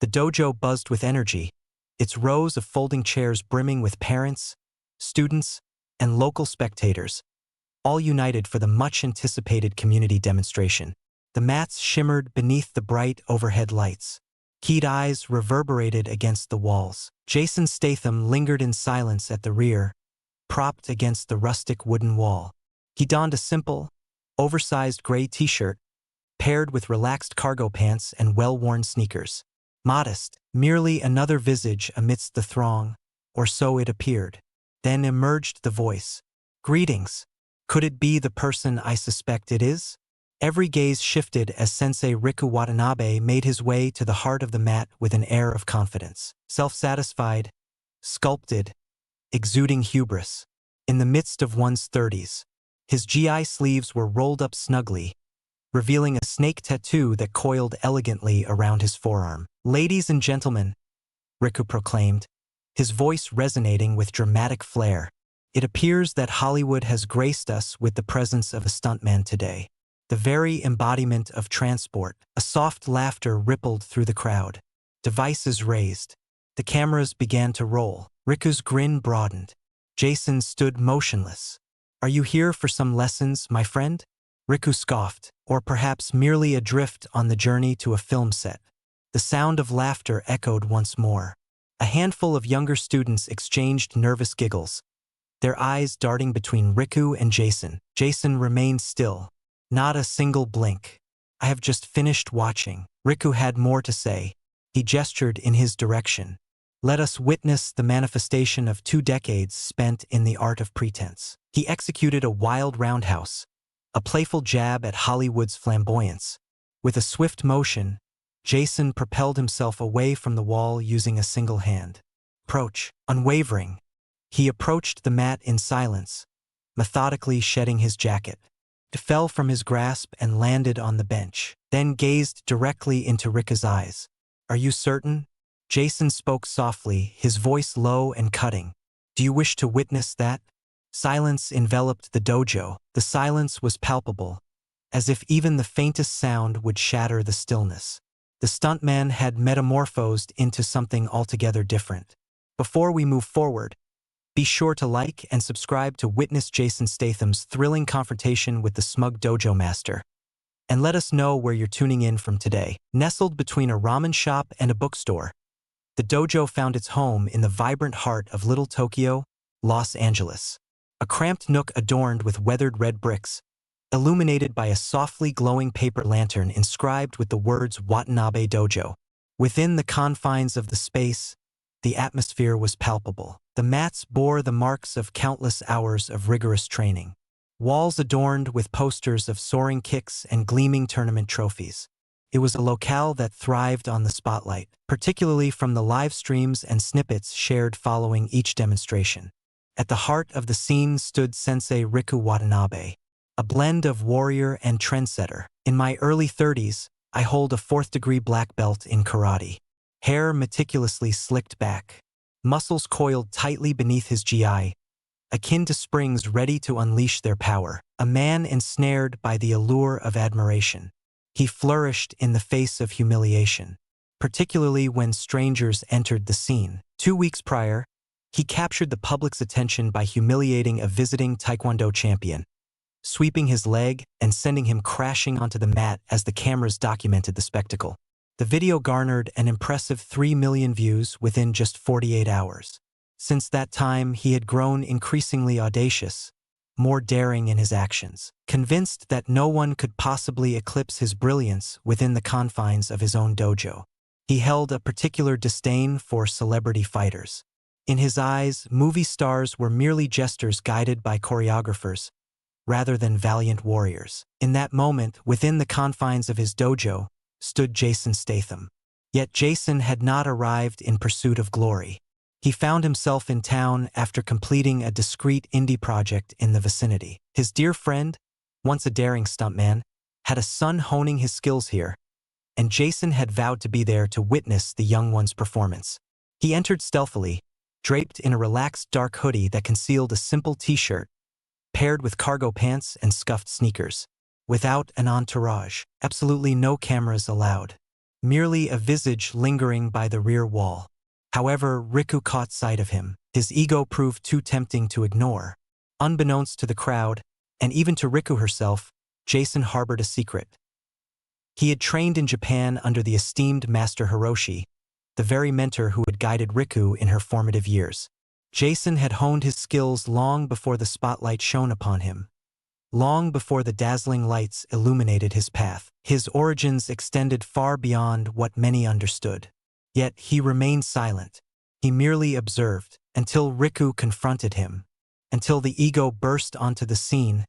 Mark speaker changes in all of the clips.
Speaker 1: The dojo buzzed with energy, its rows of folding chairs brimming with parents, students, and local spectators, all united for the much-anticipated community demonstration. The mats shimmered beneath the bright overhead lights. Keyed eyes reverberated against the walls. Jason Statham lingered in silence at the rear, propped against the rustic wooden wall. He donned a simple, oversized gray t-shirt, paired with relaxed cargo pants and well-worn sneakers. Modest, merely another visage amidst the throng, or so it appeared. Then emerged the voice. "Greetings. Could it be the person I suspect it is?" Every gaze shifted as Sensei Riku Watanabe made his way to the heart of the mat with an air of confidence. Self-satisfied, sculpted, exuding hubris. In the midst of one's 30s, his GI sleeves were rolled up snugly, revealing a snake tattoo that coiled elegantly around his forearm. "Ladies and gentlemen," Riku proclaimed, his voice resonating with dramatic flair, "it appears that Hollywood has graced us with the presence of a stuntman today. The very embodiment of transport." A soft laughter rippled through the crowd. Devices raised. The cameras began to roll. Riku's grin broadened. Jason stood motionless. "Are you here for some lessons, my friend?" Riku scoffed, or perhaps merely adrift on the journey to a film set. The sound of laughter echoed once more. A handful of younger students exchanged nervous giggles, their eyes darting between Riku and Jason. Jason remained still. Not a single blink. "I have just finished watching." Riku had more to say. He gestured in his direction. "Let us witness the manifestation of 2 decades spent in the art of pretense." He executed a wild roundhouse, a playful jab at Hollywood's flamboyance. With a swift motion, Jason propelled himself away from the wall using a single hand. Approach, unwavering. He approached the mat in silence, methodically shedding his jacket. It fell from his grasp and landed on the bench, then gazed directly into Riku's eyes. "Are you certain?" Jason spoke softly, his voice low and cutting. "Do you wish to witness that?" Silence enveloped the dojo. The silence was palpable, as if even the faintest sound would shatter the stillness. The stuntman had metamorphosed into something altogether different. Before we move forward, be sure to like and subscribe to witness Jason Statham's thrilling confrontation with the Smug dojo master. And let us know where you're tuning in from today. Nestled between a ramen shop and a bookstore, the dojo found its home in the vibrant heart of Little Tokyo, Los Angeles. A cramped nook adorned with weathered red bricks, illuminated by a softly glowing paper lantern inscribed with the words Watanabe Dojo. Within the confines of the space, the atmosphere was palpable. The mats bore the marks of countless hours of rigorous training. Walls adorned with posters of soaring kicks and gleaming tournament trophies. It was a locale that thrived on the spotlight, particularly from the live streams and snippets shared following each demonstration. At the heart of the scene stood Sensei Riku Watanabe, a blend of warrior and trendsetter. "In my early 30s, I hold a 4th-degree black belt in karate." Hair meticulously slicked back, muscles coiled tightly beneath his GI, akin to springs ready to unleash their power. A man ensnared by the allure of admiration. He flourished in the face of humiliation, particularly when strangers entered the scene. 2 weeks prior, he captured the public's attention by humiliating a visiting Taekwondo champion, sweeping his leg and sending him crashing onto the mat as the cameras documented the spectacle. The video garnered an impressive 3 million views within just 48 hours. Since that time, he had grown increasingly audacious, more daring in his actions. Convinced that no one could possibly eclipse his brilliance within the confines of his own dojo, he held a particular disdain for celebrity fighters. In his eyes, movie stars were merely jesters guided by choreographers, rather than valiant warriors. In that moment, within the confines of his dojo, stood Jason Statham. Yet Jason had not arrived in pursuit of glory. He found himself in town after completing a discreet indie project in the vicinity. His dear friend, once a daring stuntman, had a son honing his skills here, and Jason had vowed to be there to witness the young one's performance. He entered stealthily, draped in a relaxed dark hoodie that concealed a simple t-shirt, paired with cargo pants and scuffed sneakers. Without an entourage, absolutely no cameras allowed. merely a visage lingering by the rear wall. However, Riku caught sight of him. His ego proved too tempting to ignore. Unbeknownst to the crowd, and even to Riku herself, Jason harbored a secret. He had trained in Japan under the esteemed Master Hiroshi, the very mentor who had guided Riku in her formative years. Jason had honed his skills long before the spotlight shone upon him, long before the dazzling lights illuminated his path. His origins extended far beyond what many understood. Yet he remained silent. He merely observed, until Riku confronted him, until the ego burst onto the scene,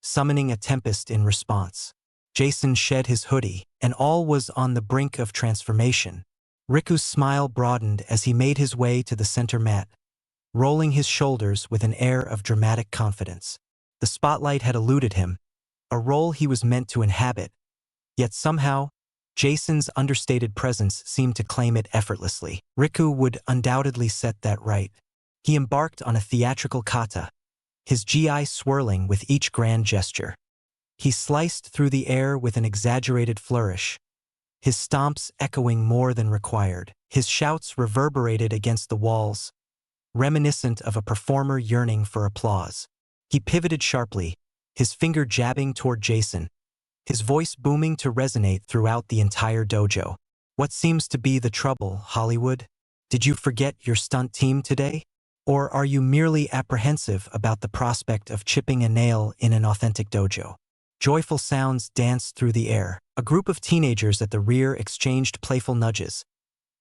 Speaker 1: summoning a tempest in response. Jason shed his hoodie, and all was on the brink of transformation. Riku's smile broadened as he made his way to the center mat, rolling his shoulders with an air of dramatic confidence. The spotlight had eluded him, a role he was meant to inhabit, yet somehow, Jason's understated presence seemed to claim it effortlessly. Riku would undoubtedly set that right. He embarked on a theatrical kata, his GI swirling with each grand gesture. He sliced through the air with an exaggerated flourish, his stomps echoing more than required. His shouts reverberated against the walls, reminiscent of a performer yearning for applause. He pivoted sharply, his finger jabbing toward Jason, his voice booming to resonate throughout the entire dojo. What seems to be the trouble, Hollywood? Did you forget your stunt team today? Or are you merely apprehensive about the prospect of chipping a nail in an authentic dojo? Joyful sounds danced through the air. A group of teenagers at the rear exchanged playful nudges,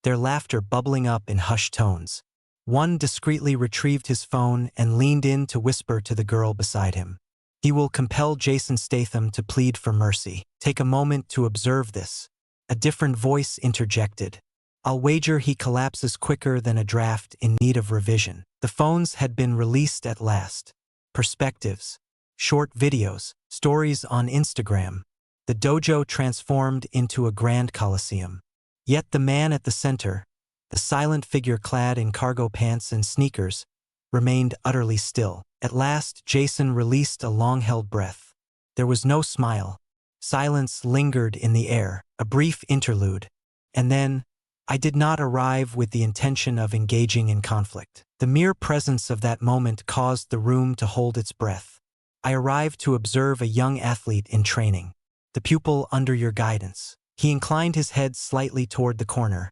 Speaker 1: their laughter bubbling up in hushed tones. One discreetly retrieved his phone and leaned in to whisper to the girl beside him. He will compel Jason Statham to plead for mercy. Take a moment to observe this. A different voice interjected. I'll wager he collapses quicker than a draft in need of revision. The phones had been released at last. Perspectives, short videos, stories on Instagram. The dojo transformed into a grand coliseum. Yet the man at the center, the silent figure clad in cargo pants and sneakers, remained utterly still. At last, Jason released a long-held breath. There was no smile. Silence lingered in the air, a brief interlude. And then, I did not arrive with the intention of engaging in conflict. The mere presence of that moment caused the room to hold its breath. I arrived to observe a young athlete in training, the pupil under your guidance. He inclined his head slightly toward the corner,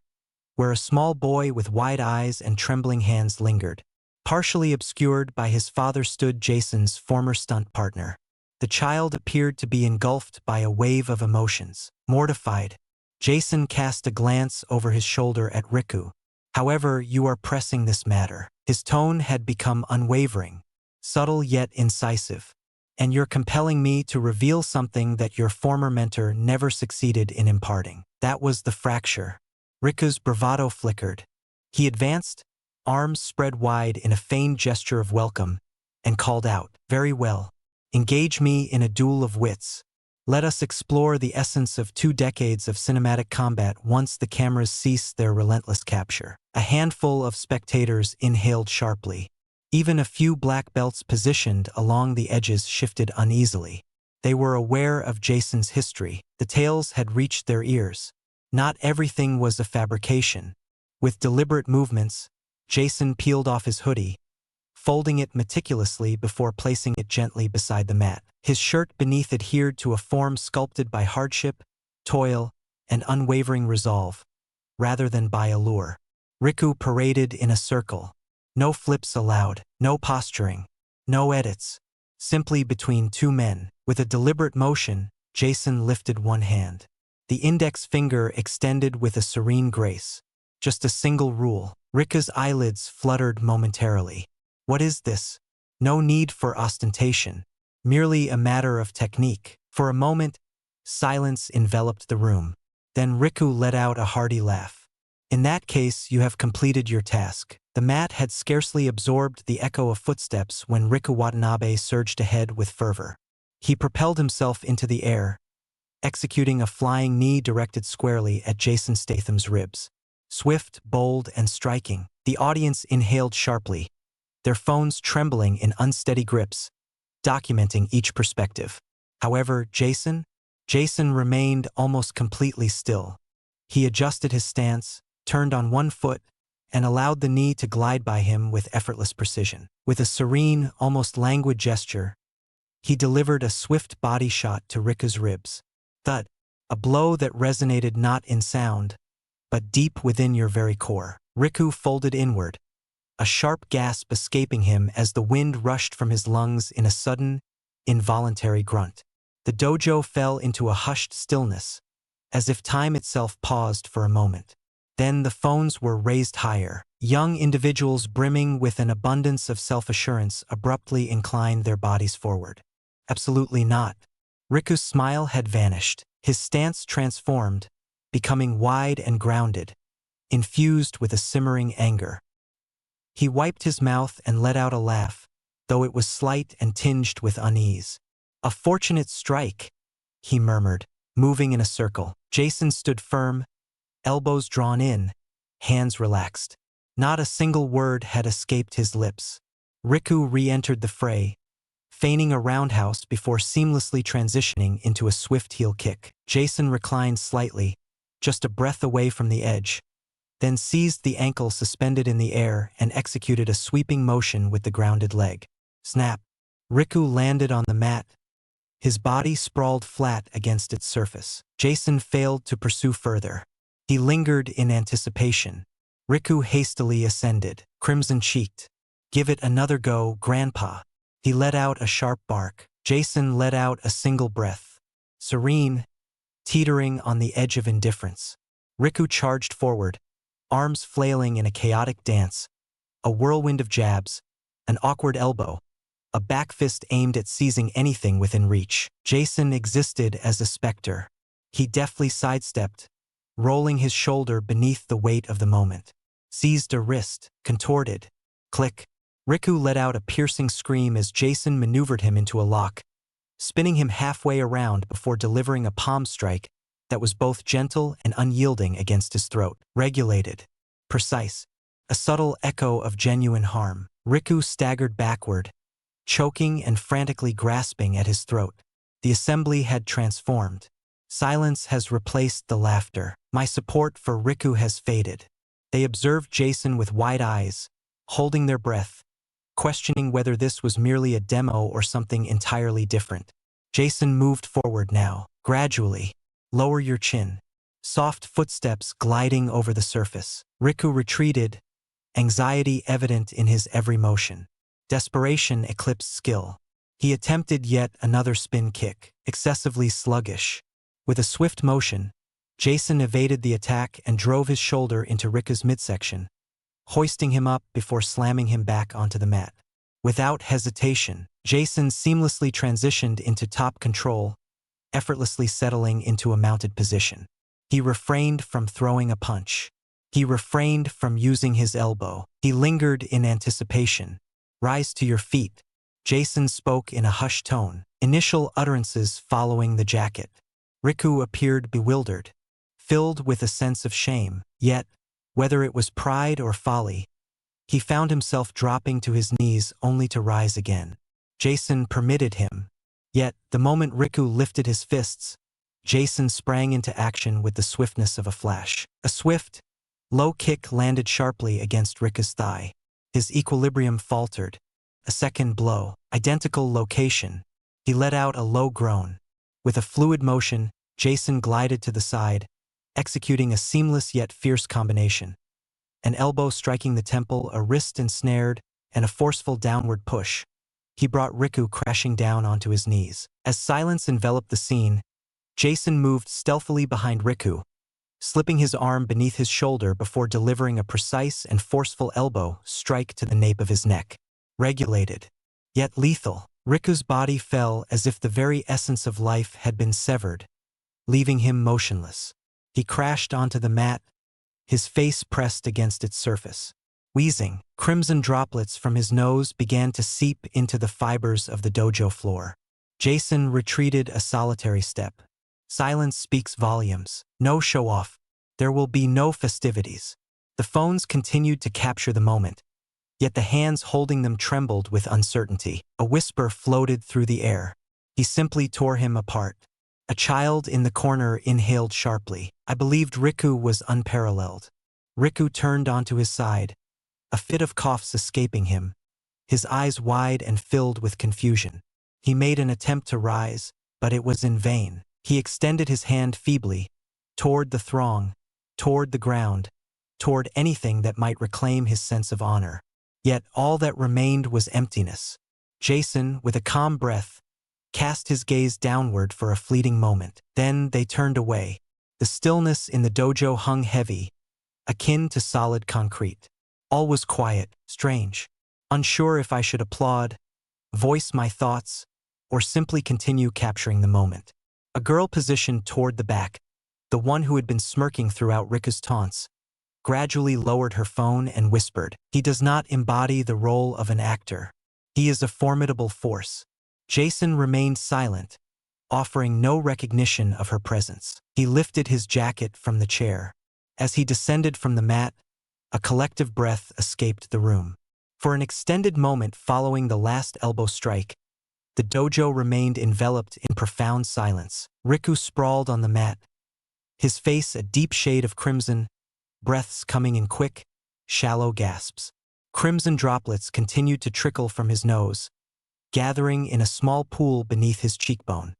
Speaker 1: where a small boy with wide eyes and trembling hands lingered. Partially obscured by his father stood Jason's former stunt partner. The child appeared to be engulfed by a wave of emotions. Mortified, Jason cast a glance over his shoulder at Riku. However, you are pressing this matter. His tone had become unwavering, subtle yet incisive. And you're compelling me to reveal something that your former mentor never succeeded in imparting. That was the fracture. Riku's bravado flickered. He advanced, arms spread wide in a feigned gesture of welcome, and called out, very well. Engage me in a duel of wits. Let us explore the essence of 2 decades of cinematic combat once the cameras cease their relentless capture. A handful of spectators inhaled sharply. Even a few black belts positioned along the edges shifted uneasily. They were aware of Jason's history. The tales had reached their ears. Not everything was a fabrication. With deliberate movements, Jason peeled off his hoodie, folding it meticulously before placing it gently beside the mat. His shirt beneath adhered to a form sculpted by hardship, toil, and unwavering resolve, rather than by allure. Riku paraded in a circle. No flips allowed, no posturing, no edits. Simply between 2 men. With a deliberate motion, Jason lifted one hand. The index finger extended with a serene grace. Just a single rule. Riku's eyelids fluttered momentarily. What is this? No need for ostentation. Merely a matter of technique. For a moment, silence enveloped the room. Then Riku let out a hearty laugh. In that case, you have completed your task. The mat had scarcely absorbed the echo of footsteps when Riku Watanabe surged ahead with fervor. He propelled himself into the air, executing a flying knee directed squarely at Jason Statham's ribs. Swift, bold, and striking, the audience inhaled sharply, their phones trembling in unsteady grips, documenting each perspective. However, Jason remained almost completely still. He adjusted his stance, turned on one foot, and allowed the knee to glide by him with effortless precision. With a serene, almost languid gesture, he delivered a swift body shot to Riku's ribs. Thud, a blow that resonated not in sound, but deep within your very core. Riku folded inward, a sharp gasp escaping him as the wind rushed from his lungs in a sudden, involuntary grunt. The dojo fell into a hushed stillness, as if time itself paused for a moment. Then the phones were raised higher. Young individuals brimming with an abundance of self-assurance abruptly inclined their bodies forward. Absolutely not. Riku's smile had vanished. His stance transformed, becoming wide and grounded, infused with a simmering anger. He wiped his mouth and let out a laugh, though it was slight and tinged with unease. "A fortunate strike," he murmured, moving in a circle. Jason stood firm, elbows drawn in, hands relaxed. Not a single word had escaped his lips. Riku re-entered the fray, feigning a roundhouse before seamlessly transitioning into a swift heel kick. Jason reclined slightly, just a breath away from the edge, then seized the ankle suspended in the air and executed a sweeping motion with the grounded leg. Snap! Riku landed on the mat, his body sprawled flat against its surface. Jason failed to pursue further. He lingered in anticipation. Riku hastily ascended, crimson-cheeked. "Give it another go, Grandpa." He let out a sharp bark. Jason let out a single breath. Serene, teetering on the edge of indifference. Riku charged forward, arms flailing in a chaotic dance, a whirlwind of jabs, an awkward elbow, a back fist aimed at seizing anything within reach. Jason existed as a specter. He deftly sidestepped, rolling his shoulder beneath the weight of the moment. Seized a wrist, contorted. Click. Riku let out a piercing scream as Jason maneuvered him into a lock, spinning him halfway around before delivering a palm strike that was both gentle and unyielding against his throat. Regulated. Precise. A subtle echo of genuine harm. Riku staggered backward, choking and frantically grasping at his throat. The assembly had transformed. Silence has replaced the laughter. My support for Riku has faded. They observed Jason with wide eyes, holding their breath, questioning whether this was merely a demo or something entirely different. Jason moved forward now, gradually. "Lower your chin." Soft footsteps gliding over the surface. Riku retreated, anxiety evident in his every motion. Desperation eclipsed skill. He attempted yet another spin kick, excessively sluggish. With a swift motion, Jason evaded the attack and drove his shoulder into Riku's midsection, hoisting him up before slamming him back onto the mat. Without hesitation, Jason seamlessly transitioned into top control, effortlessly settling into a mounted position. He refrained from throwing a punch. He refrained from using his elbow. He lingered in anticipation. "Rise to your feet," Jason spoke in a hushed tone, initial utterances following the jacket. Riku appeared bewildered, filled with a sense of shame. Yet, whether it was pride or folly, he found himself dropping to his knees only to rise again. Jason permitted him. Yet, the moment Riku lifted his fists, Jason sprang into action with the swiftness of a flash. A swift, low kick landed sharply against Riku's thigh. His equilibrium faltered. A second blow, identical location. He let out a low groan. With a fluid motion, Jason glided to the side, executing a seamless yet fierce combination. An elbow striking the temple, a wrist ensnared, and a forceful downward push. He brought Riku crashing down onto his knees. As silence enveloped the scene, Jason moved stealthily behind Riku, slipping his arm beneath his shoulder before delivering a precise and forceful elbow strike to the nape of his neck. Regulated, yet lethal, Riku's body fell as if the very essence of life had been severed, leaving him motionless. He crashed onto the mat, his face pressed against its surface. Wheezing, crimson droplets from his nose began to seep into the fibers of the dojo floor. Jason retreated a solitary step. Silence speaks volumes. No show-off. There will be no festivities. The phones continued to capture the moment, yet the hands holding them trembled with uncertainty. A whisper floated through the air. He simply tore him apart. A child in the corner inhaled sharply. I believed Riku was unparalleled. Riku turned onto his side, a fit of coughs escaping him, his eyes wide and filled with confusion. He made an attempt to rise, but it was in vain. He extended his hand feebly, toward the throng, toward the ground, toward anything that might reclaim his sense of honor. Yet all that remained was emptiness. Jason, with a calm breath, cast his gaze downward for a fleeting moment. Then they turned away. The stillness in the dojo hung heavy, akin to solid concrete. All was quiet, strange. Unsure if I should applaud, voice my thoughts, or simply continue capturing the moment. A girl positioned toward the back, the one who had been smirking throughout Riku's taunts, gradually lowered her phone and whispered, "He does not embody the role of an actor. He is a formidable force." Jason remained silent, offering no recognition of her presence. He lifted his jacket from the chair. As he descended from the mat, a collective breath escaped the room. For an extended moment following the last elbow strike, the dojo remained enveloped in profound silence. Riku sprawled on the mat, his face a deep shade of crimson, breaths coming in quick, shallow gasps. Crimson droplets continued to trickle from his nose, gathering in a small pool beneath his cheekbone.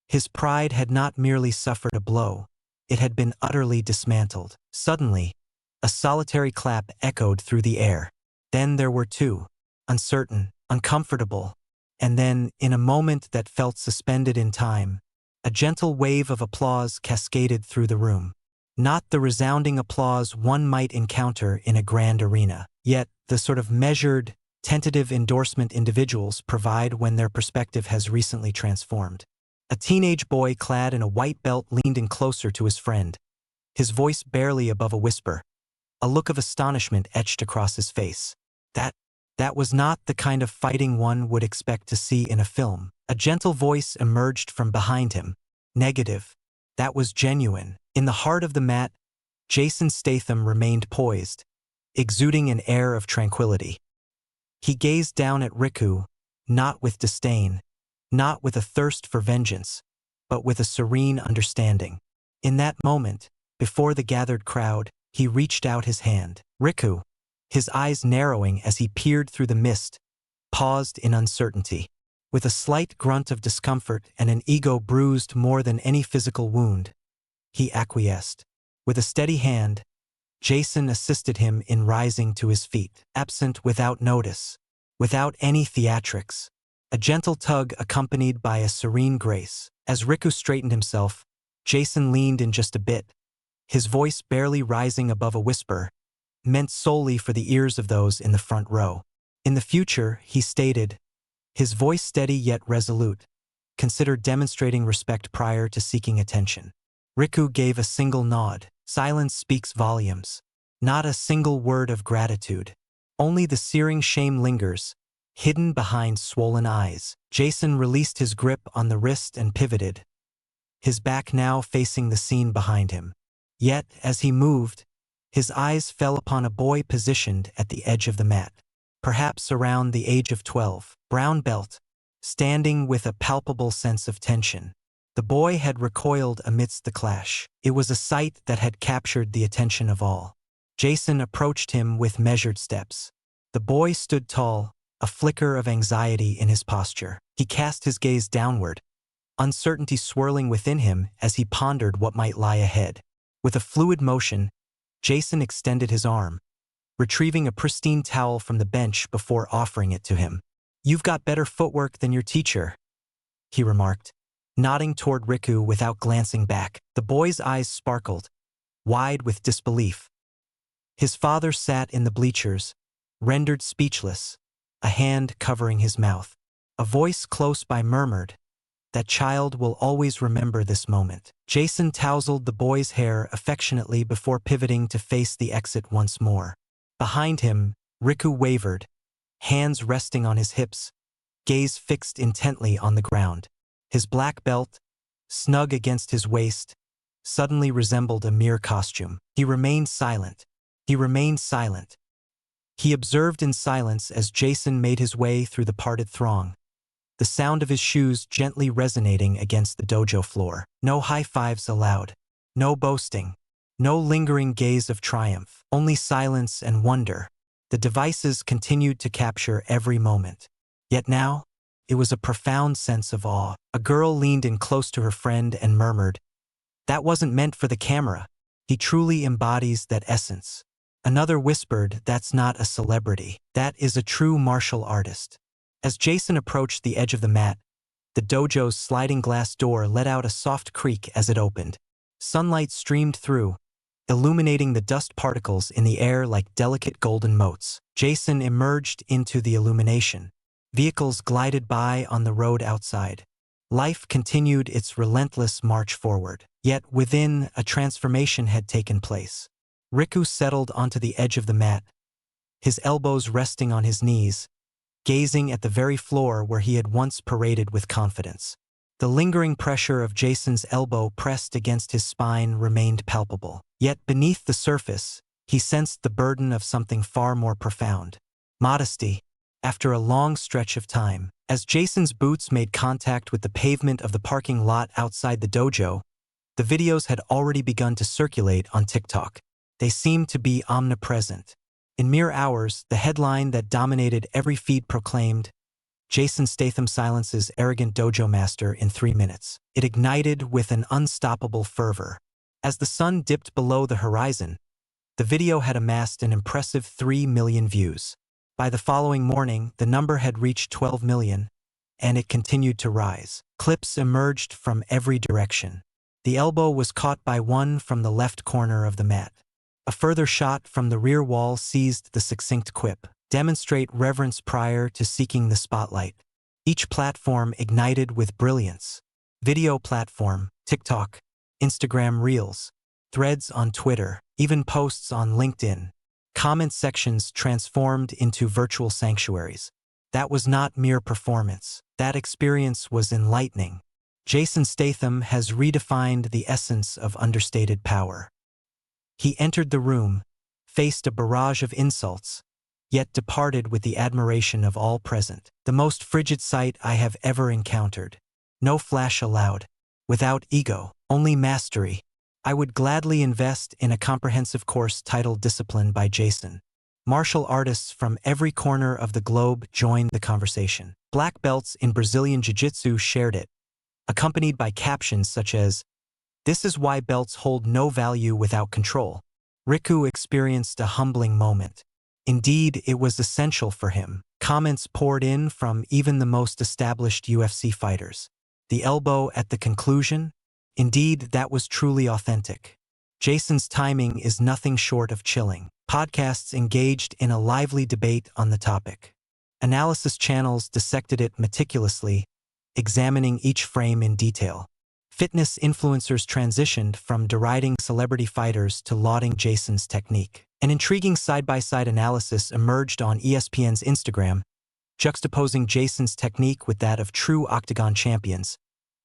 Speaker 1: His pride had not merely suffered a blow, it had been utterly dismantled. Suddenly, a solitary clap echoed through the air. Then there were two, uncertain, uncomfortable, and then, in a moment that felt suspended in time, a gentle wave of applause cascaded through the room. Not the resounding applause one might encounter in a grand arena, yet the sort of measured, tentative endorsement individuals provide when their perspective has recently transformed. A teenage boy clad in a white belt leaned in closer to his friend, his voice barely above a whisper. A look of astonishment etched across his face. That was not the kind of fighting one would expect to see in a film. A gentle voice emerged from behind him. Negative. That was genuine. In the heart of the mat, Jason Statham remained poised, exuding an air of tranquility. He gazed down at Riku, not with disdain, not with a thirst for vengeance, but with a serene understanding. In that moment, before the gathered crowd, he reached out his hand. Riku, his eyes narrowing as he peered through the mist, paused in uncertainty. With a slight grunt of discomfort and an ego bruised more than any physical wound, he acquiesced. With a steady hand, Jason assisted him in rising to his feet, absent without notice, without any theatrics. A gentle tug accompanied by a serene grace. As Riku straightened himself, Jason leaned in just a bit, his voice barely rising above a whisper, meant solely for the ears of those in the front row. In the future, he stated, his voice steady yet resolute, consider demonstrating respect prior to seeking attention. Riku gave a single nod. Silence speaks volumes. Not a single word of gratitude. Only the searing shame lingers, hidden behind swollen eyes. Jason released his grip on the wrist and pivoted, his back now facing the scene behind him. Yet, as he moved, his eyes fell upon a boy positioned at the edge of the mat, perhaps around the age of 12, brown belt, standing with a palpable sense of tension. The boy had recoiled amidst the clash. It was a sight that had captured the attention of all. Jason approached him with measured steps. The boy stood tall, a flicker of anxiety in his posture. He cast his gaze downward, uncertainty swirling within him as he pondered what might lie ahead. With a fluid motion, Jason extended his arm, retrieving a pristine towel from the bench before offering it to him. "You've got better footwork than your teacher," he remarked, nodding toward Riku without glancing back. The boy's eyes sparkled, wide with disbelief. His father sat in the bleachers, rendered speechless, a hand covering his mouth. A voice close by murmured, "That child will always remember this moment." Jason tousled the boy's hair affectionately before pivoting to face the exit once more. Behind him, Riku wavered, hands resting on his hips, gaze fixed intently on the ground. His black belt, snug against his waist, suddenly resembled a mere costume. He remained silent. He remained silent. He observed in silence as Jason made his way through the parted throng, the sound of his shoes gently resonating against the dojo floor. No high fives allowed. No boasting. No lingering gaze of triumph. Only silence and wonder. The devices continued to capture every moment. Yet now, it was a profound sense of awe. A girl leaned in close to her friend and murmured, "That wasn't meant for the camera. He truly embodies that essence." Another whispered, "That's not a celebrity. That is a true martial artist." As Jason approached the edge of the mat, the dojo's sliding glass door let out a soft creak as it opened. Sunlight streamed through, illuminating the dust particles in the air like delicate golden motes. Jason emerged into the illumination. Vehicles glided by on the road outside. Life continued its relentless march forward. Yet within, a transformation had taken place. Riku settled onto the edge of the mat, his elbows resting on his knees, gazing at the very floor where he had once paraded with confidence. The lingering pressure of Jason's elbow pressed against his spine remained palpable. Yet beneath the surface, he sensed the burden of something far more profound. Modesty. After a long stretch of time, as Jason's boots made contact with the pavement of the parking lot outside the dojo, the videos had already begun to circulate on TikTok. They seemed to be omnipresent. In mere hours, the headline that dominated every feed proclaimed, "Jason Statham silences arrogant dojo master in 3 minutes." It ignited with an unstoppable fervor. As the sun dipped below the horizon, the video had amassed an impressive 3 million views. By the following morning, the number had reached 12 million, and it continued to rise. Clips emerged from every direction. The elbow was caught by one from the left corner of the mat. A further shot from the rear wall seized the succinct quip, "Demonstrate reverence prior to seeking the spotlight." Each platform ignited with brilliance. Video platform, TikTok, Instagram Reels, threads on Twitter, even posts on LinkedIn. Comment sections transformed into virtual sanctuaries. That was not mere performance. That experience was enlightening. Jason Statham has redefined the essence of understated power. He entered the room, faced a barrage of insults, yet departed with the admiration of all present. "The most frigid sight I have ever encountered. No flash allowed. Without ego, only mastery. I would gladly invest in a comprehensive course titled Discipline by Jason." Martial artists from every corner of the globe joined the conversation. Black belts in Brazilian Jiu-Jitsu shared it, accompanied by captions such as, "This is why belts hold no value without control." Riku experienced a humbling moment. Indeed, it was essential for him. Comments poured in from even the most established UFC fighters. The elbow at the conclusion? Indeed, that was truly authentic. Jason's timing is nothing short of chilling. Podcasts engaged in a lively debate on the topic. Analysis channels dissected it meticulously, examining each frame in detail. Fitness influencers transitioned from deriding celebrity fighters to lauding Jason's technique. An intriguing side-by-side analysis emerged on ESPN's Instagram, juxtaposing Jason's technique with that of true octagon champions,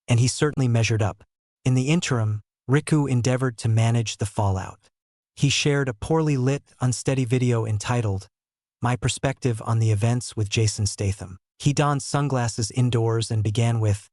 Speaker 1: and he certainly measured up. In the interim, Riku endeavored to manage the fallout. He shared a poorly lit, unsteady video entitled, "My Perspective on the Events with Jason Statham." He donned sunglasses indoors and began with,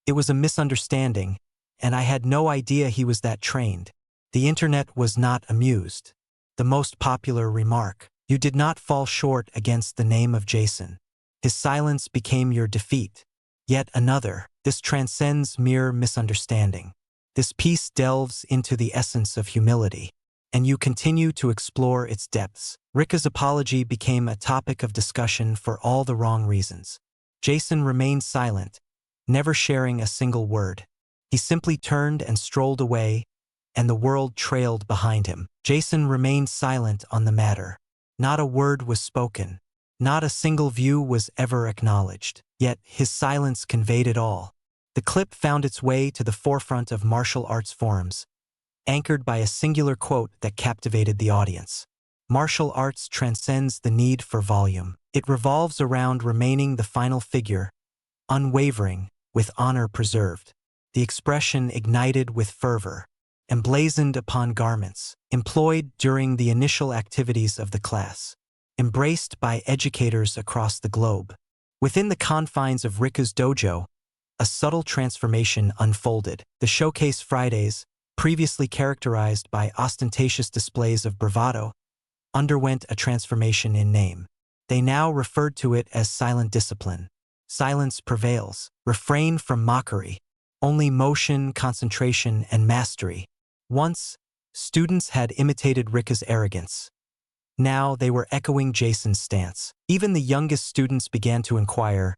Speaker 1: "It was a misunderstanding, and I had no idea he was that trained." The internet was not amused. The most popular remark, "You did not fall short against the name of Jason. His silence became your defeat." Yet another, "This transcends mere misunderstanding. This piece delves into the essence of humility, and you continue to explore its depths." Rika's apology became a topic of discussion for all the wrong reasons. Jason remained silent, never sharing a single word. He simply turned and strolled away, and the world trailed behind him. Jason remained silent on the matter. Not a word was spoken. Not a single view was ever acknowledged. Yet his silence conveyed it all. The clip found its way to the forefront of martial arts forums, anchored by a singular quote that captivated the audience. "Martial arts transcends the need for volume. It revolves around remaining the final figure, unwavering, with honor preserved." The expression ignited with fervor, emblazoned upon garments, employed during the initial activities of the class, embraced by educators across the globe. Within the confines of Rika's dojo, a subtle transformation unfolded. The showcase Fridays, previously characterized by ostentatious displays of bravado, underwent a transformation in name. They now referred to it as silent discipline. Silence prevails. Refrain from mockery. Only motion, concentration, and mastery. Once, students had imitated Rika's arrogance. Now they were echoing Jason's stance. Even the youngest students began to inquire,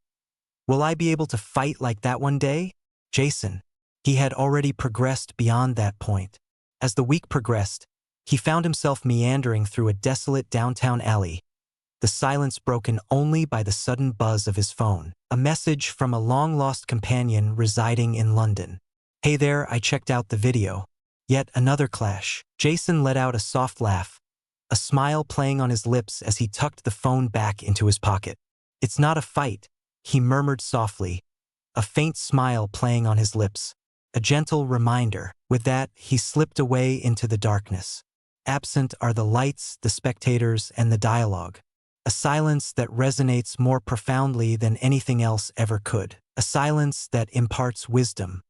Speaker 1: "Will I be able to fight like that one day?" Jason, he had already progressed beyond that point. As the week progressed, he found himself meandering through a desolate downtown alley, the silence broken only by the sudden buzz of his phone. A message from a long-lost companion residing in London. "Hey there, I checked out the video." Yet another clash. Jason let out a soft laugh, a smile playing on his lips as he tucked the phone back into his pocket. "It's not a fight," he murmured softly, a faint smile playing on his lips, a gentle reminder. With that, he slipped away into the darkness. Absent are the lights, the spectators, and the dialogue. A silence that resonates more profoundly than anything else ever could. A silence that imparts wisdom.